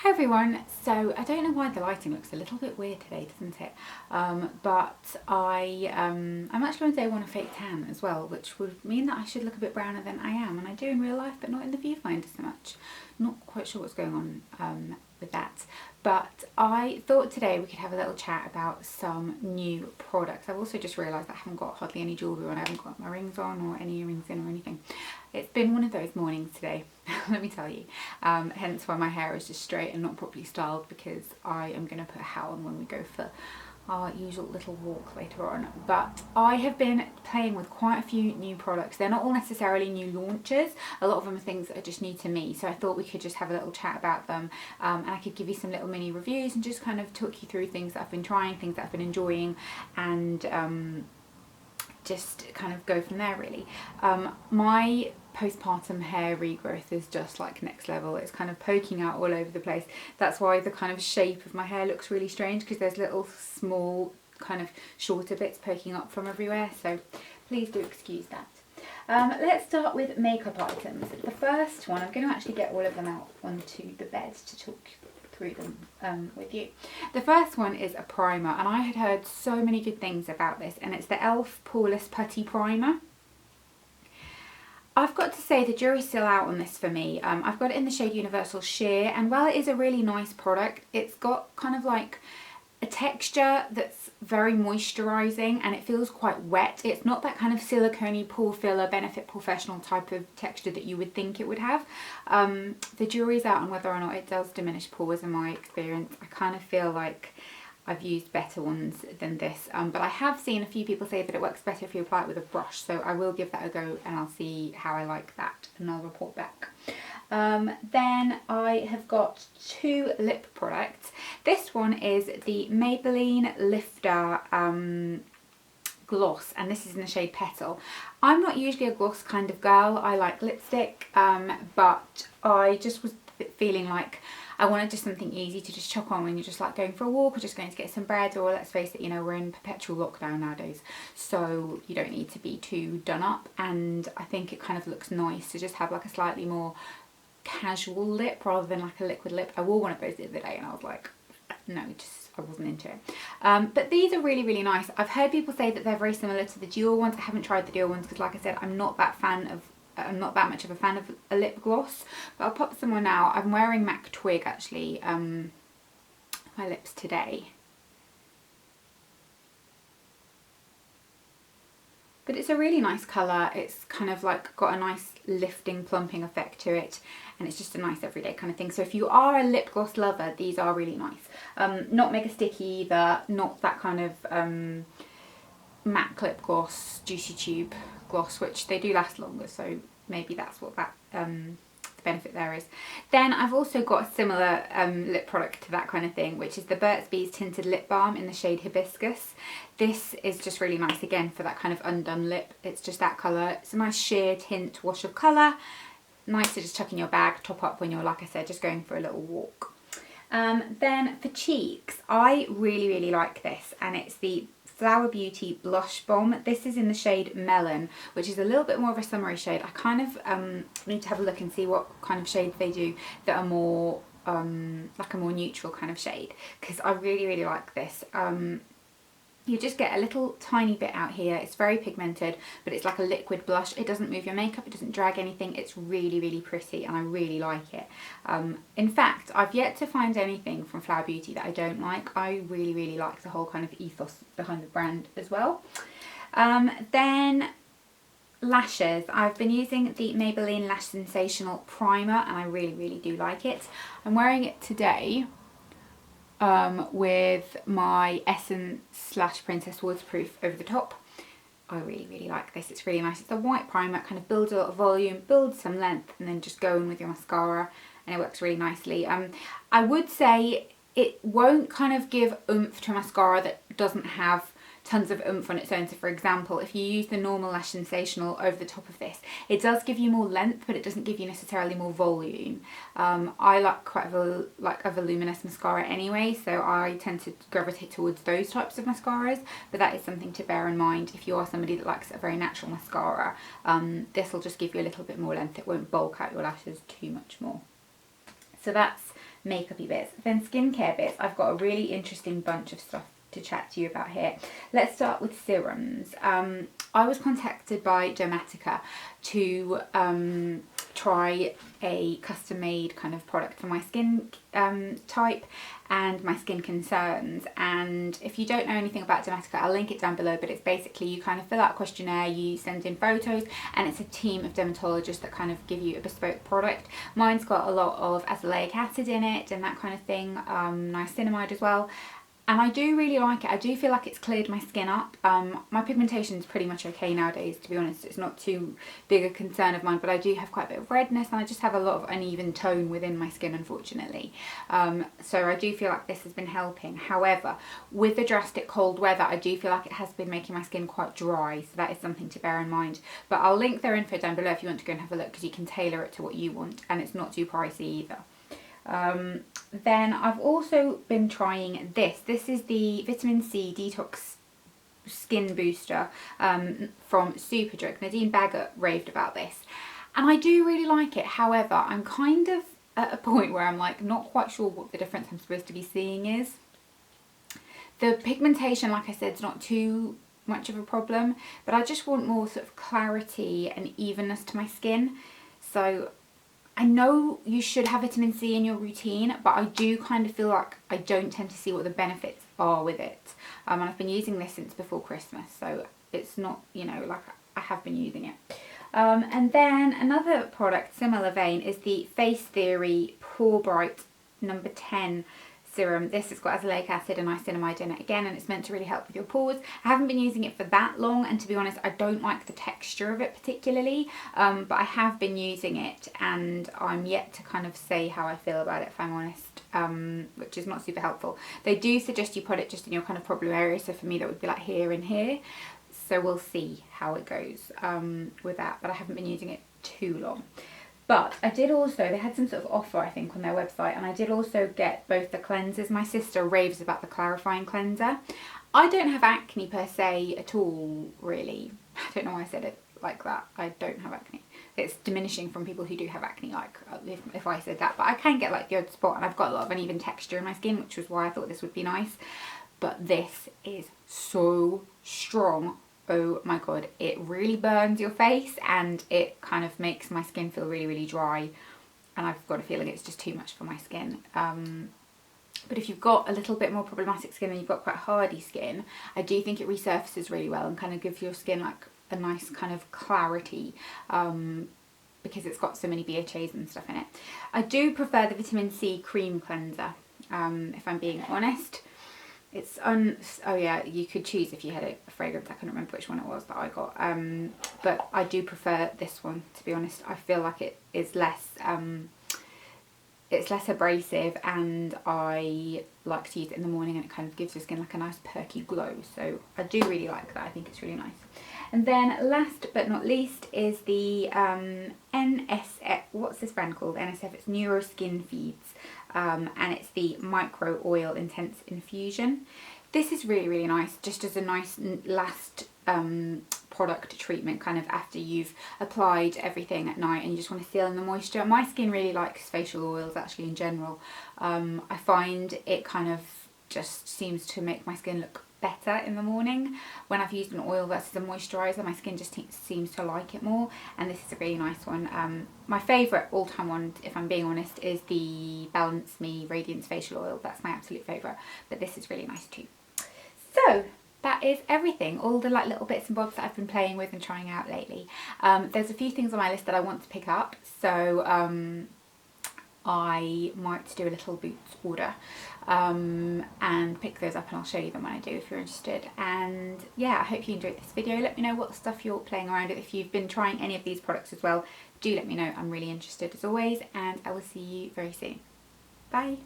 Hi everyone, so I don't know why the lighting looks a little bit weird today, doesn't it? But I'm actually on day one of fake tan as well, which would mean that I should look a bit browner than I am, and I do in real life but not in the viewfinder so much. Not quite sure what's going on with that, but I thought today we could have a little chat about some new products. I've also just realised that I haven't got hardly any jewellery on, I haven't got my rings on or any earrings in or anything. It's been one of those mornings today, let me tell you, hence why my hair is just straight and not properly styled, because I am going to put a hat on when we go for our usual little walk later on. But I have been playing with quite a few new products. They're not all necessarily new launches, a lot of them are things that are just new to me, so I thought we could just have a little chat about them, and I could give you some little mini reviews and just kind of talk you through things that I've been trying, things that I've been enjoying, and just kind of go from there really. My postpartum hair regrowth is just like next level. It's kind of poking out all over the place. That's why the kind of shape of my hair looks really strange, because there's little small kind of shorter bits poking up from everywhere, so please do excuse that. Let's start with makeup items. The first one, I'm going to actually get all of them out onto the bed to talk through them with you. The first one is a primer, and I had heard so many good things about this, and it's the e.l.f. Paulus Putty Primer. I've got to say the jury's still out on this for me. I've got it in the shade Universal Sheer, and while it is a really nice product, it's got kind of like a texture that's very moisturising and it feels quite wet. It's not that kind of silicone-y pore filler, Benefit Professional type of texture that you would think it would have. The jury's out on whether or not it does diminish pores in my experience. I kind of feel like I've used better ones than this, but I have seen a few people say that it works better if you apply it with a brush, so I will give that a go and I'll see how I like that and I'll report back. Then I have got two lip products. This one is the Maybelline Lifter gloss, and this is in the shade Petal. I'm not usually a gloss kind of girl. I like lipstick, but I just was feeling like I wanted just something easy to just chuck on when you're just like going for a walk or just going to get some bread, or let's face it, you know, we're in perpetual lockdown nowadays, so you don't need to be too done up, and I think it kind of looks nice to just have like a slightly more casual lip rather than like a liquid lip. I wore one of those the other day and I was like, no, just I wasn't into it. But these are really, really nice. I've heard people say that they're very similar to the dual ones. I haven't tried the dual ones because, like I said, I'm not that much of a fan of a lip gloss, but I'll pop some on now. I'm wearing MAC Twig actually, my lips today. But it's a really nice colour. It's kind of like got a nice lifting, plumping effect to it, and it's just a nice everyday kind of thing. So if you are a lip gloss lover, these are really nice. Not mega sticky either, not that kind of matte lip gloss, juicy tube gloss, which they do last longer, so maybe that's what that the benefit there is. Then I've also got a similar lip product to that kind of thing, which is the Burt's Bees Tinted Lip Balm in the shade Hibiscus. This is just really nice again for that kind of undone lip. It's just that colour. It's a nice sheer tint wash of colour. Nice to just chuck in your bag, top up when you're, like I said, just going for a little walk. Then for cheeks, I really, really like this, and it's the Flower Beauty Blush Bomb. This is in the shade Melon, which is a little bit more of a summery shade. I kind of need to have a look and see what kind of shades they do that are more like a more neutral kind of shade, because I really, really like this. You just get a little tiny bit out here. It's very pigmented, but it's like a liquid blush. It doesn't move your makeup, it doesn't drag anything. It's really, really pretty and I really like it. In fact, I've yet to find anything from Flower Beauty that I don't like. I really, really like the whole kind of ethos behind the brand as well. Then lashes. I've been using the Maybelline Lash Sensational Primer and I really, really do like it. I'm wearing it today with my Essence / Princess Waterproof over the top. I really, really like this. It's really nice. It's a white primer, kind of builds a lot of volume, builds some length, and then just go in with your mascara, and it works really nicely. I would say it won't kind of give oomph to a mascara that doesn't have tons of oomph on its own. So for example, if you use the normal Lash Sensational over the top of this, it does give you more length, but it doesn't give you necessarily more volume. I like quite a voluminous mascara anyway, so I tend to gravitate towards those types of mascaras, but that is something to bear in mind if you are somebody that likes a very natural mascara. This will just give you a little bit more length. It won't bulk out your lashes too much more. So that's makeupy bits. Then skincare bits, I've got a really interesting bunch of stuff to chat to you about here. Let's start with serums. I was contacted by Dermatica to try a custom made kind of product for my skin type and my skin concerns. And if you don't know anything about Dermatica, I'll link it down below, but it's basically you kind of fill out a questionnaire, you send in photos, and it's a team of dermatologists that kind of give you a bespoke product. Mine's got a lot of azelaic acid in it and that kind of thing, niacinamide as well. And I do really like it. I do feel like it's cleared my skin up. My pigmentation is pretty much okay nowadays, to be honest. It's not too big a concern of mine, but I do have quite a bit of redness and I just have a lot of uneven tone within my skin, unfortunately. So I do feel like this has been helping. However, with the drastic cold weather, I do feel like it has been making my skin quite dry. So that is something to bear in mind. But I'll link their info down below if you want to go and have a look, because you can tailor it to what you want and it's not too pricey either. Then I've also been trying this. This is the Vitamin C Detox Skin Booster from Superdrug. Nadine Baggett raved about this. And I do really like it. However, I'm kind of at a point where I'm like not quite sure what the difference I'm supposed to be seeing is. The pigmentation, like I said, is not too much of a problem, but I just want more sort of clarity and evenness to my skin. So I know you should have vitamin C in your routine, but I do kind of feel like I don't tend to see what the benefits are with it. And I've been using this since before Christmas, so it's not, you know, like I have been using it. And then another product, similar vein, is the Face Theory Pore Bright No. 10 serum. This has got azelaic acid and niacinamide in it again, and it's meant to really help with your pores. I haven't been using it for that long, and to be honest, I don't like the texture of it particularly, but I have been using it and I'm yet to kind of say how I feel about it, if I'm honest, which is not super helpful. They do suggest you put it just in your kind of problem area, so for me that would be like here and here, so we'll see how it goes with that, but I haven't been using it too long. But I did also, they had some sort of offer I think on their website, and I did also get both the cleansers. My sister raves about the clarifying cleanser. I don't have acne per se at all, really. I don't know why I said it like that. I don't have acne. It's diminishing from people who do have acne, like if I said that. But I can get like the odd spot, and I've got a lot of uneven texture in my skin, which was why I thought this would be nice. But this is so strong. Oh my god, it really burns your face and it kind of makes my skin feel really, really dry, and I've got a feeling it's just too much for my skin. But if you've got a little bit more problematic skin and you've got quite hardy skin, I do think it resurfaces really well and kind of gives your skin like a nice kind of clarity, because it's got so many BHAs and stuff in it. I do prefer the Vitamin C Cream Cleanser, if I'm being honest. It's oh yeah, you could choose if you had a fragrance. I can't remember which one it was that I got, but I do prefer this one, to be honest. I feel like it is less it's less abrasive, and I like to use it in the morning, and it kind of gives your skin like a nice perky glow, so I do really like that. I think it's really nice. And then last but not least is the NSF, what's this brand called? NSF, it's Neuro Skin Feeds, and it's the Micro Oil Intense Infusion. This is really, really nice, just as a nice last product treatment kind of after you've applied everything at night and you just want to seal in the moisture. My skin really likes facial oils actually in general. I find it kind of just seems to make my skin look better in the morning. When I've used an oil versus a moisturiser, my skin just seems to like it more, and this is a really nice one. My favourite all-time one, if I'm being honest, is the Balance Me Radiance Facial Oil. That's my absolute favourite, but this is really nice too. So that is everything, all the like little bits and bobs that I've been playing with and trying out lately. There's a few things on my list that I want to pick up, so I might do a little Boots order and pick those up, and I'll show you them when I do if you're interested. And yeah, I hope you enjoyed this video. Let me know what stuff you're playing around with. If you've been trying any of these products as well, do let me know. I'm really interested as always, and I will see you very soon. Bye.